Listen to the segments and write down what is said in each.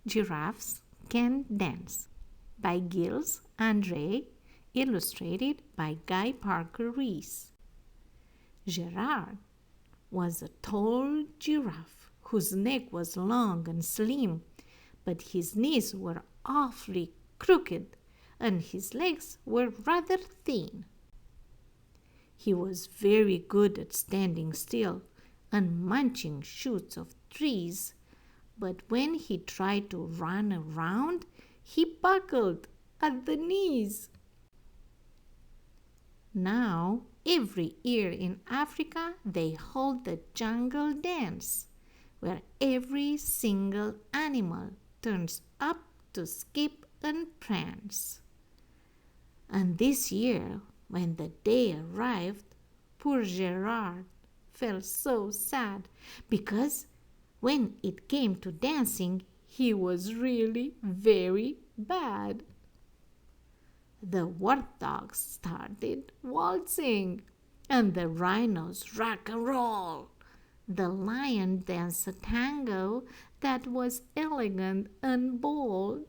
Giraffes Can Dance by Giles, Andrede, illustrated by Parker-Rees. Gerald was a tall giraffe whose neck was long and slim, but his knees were awfully crooked and his legs were rather thin. He was very good at standing still and munching shoots of trees, but when he tried to run around, he buckled at the knees. Now, every year in Africa, they hold the jungle dance, where every single animal turns up to skip and prance. And this year, when the day arrived, poor Gerald felt so sad because when it came to dancing, he was really very bad. The warthogs started waltzing, and the rhinos rock and roll. The lion danced a tango that was elegant and bold.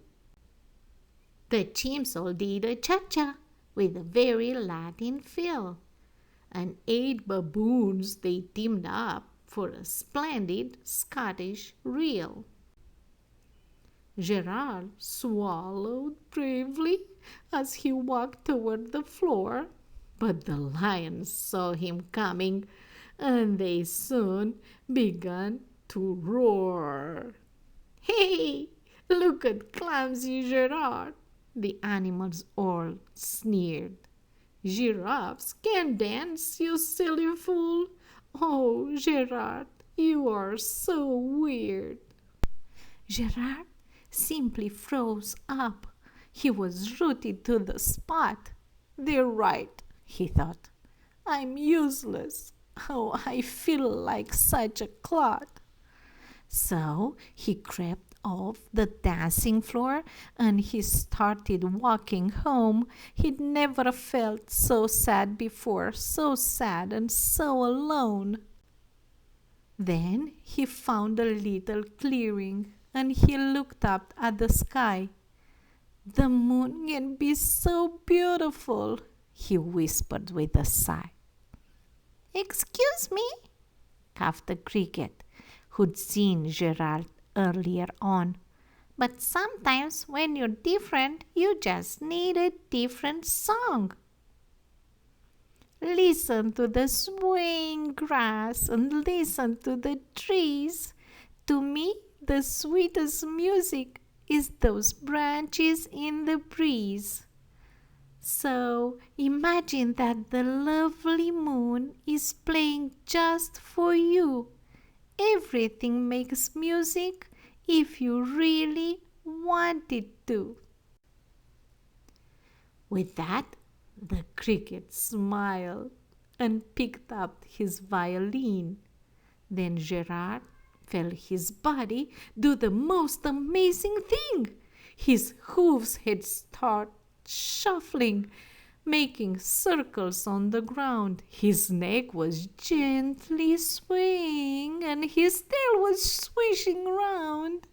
The chimps all did a cha-cha with a very Latin feel, and 8 baboons they teamed up for a splendid Scottish reel. Gerald swallowed bravely as he walked toward the floor, but the lions saw him coming, and they soon began to roar. "Hey, look at clumsy Gerald!" the animals all sneered. "Giraffes can dance, you silly fool! Oh, Gerald, you are so weird!" Gerald simply froze up. He was rooted to the spot. "They're right," he thought. "I'm useless. Oh, I feel like such a clod." So he crept off the dancing floor and he started walking home. He'd never felt so sad before, so sad and so alone. Then he found a little clearing and he looked up at the sky. "The moon can be so beautiful," he whispered with a sigh. "Excuse me," coughed the cricket, who'd seen Gerald earlier on. "But sometimes when you're different, you just need a different song. Listen to the swaying grass and listen to the trees. To me, the sweetest music is those branches in the breeze. So imagine that the lovely moon is playing just for you. Everything makes music if you really want it to." With that, the cricket smiled and picked up his violin. Then Gerald felt his body do the most amazing thing. His hooves had started shuffling, making circles on the ground. His neck was gently swaying and his tail was swishing round.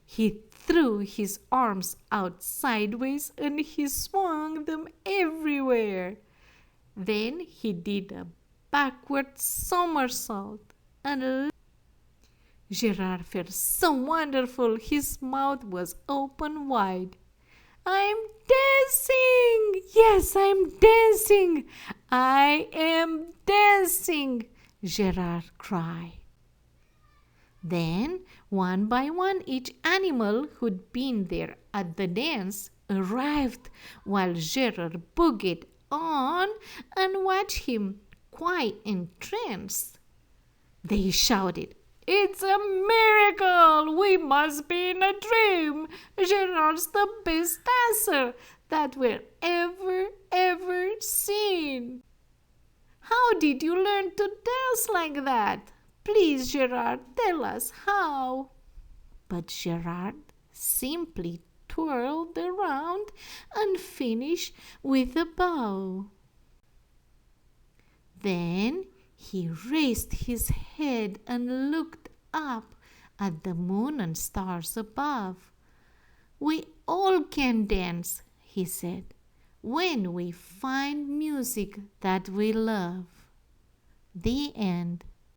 He threw his arms out sideways and he swung them everywhere. Then he did a backward somersault and Gerard felt so wonderful his mouth was open wide. "I'm dancing! Yes, I'm dancing! I am dancing!" Gerard cried. Then, one by one, each animal who'd been there at the dance arrived while Gerard boogied on and watched him quite entranced. They shouted, "It's a miracle! We must be in a dream! Gerard's the best dancer that we've ever seen! How did you learn to dance like that? Please, Gerard, tell us how." But Gerard simply twirled around and finished with a bow. Then he raised his head and looked up at the moon and stars above. We all can dance, he said, when we find music that we love. The end.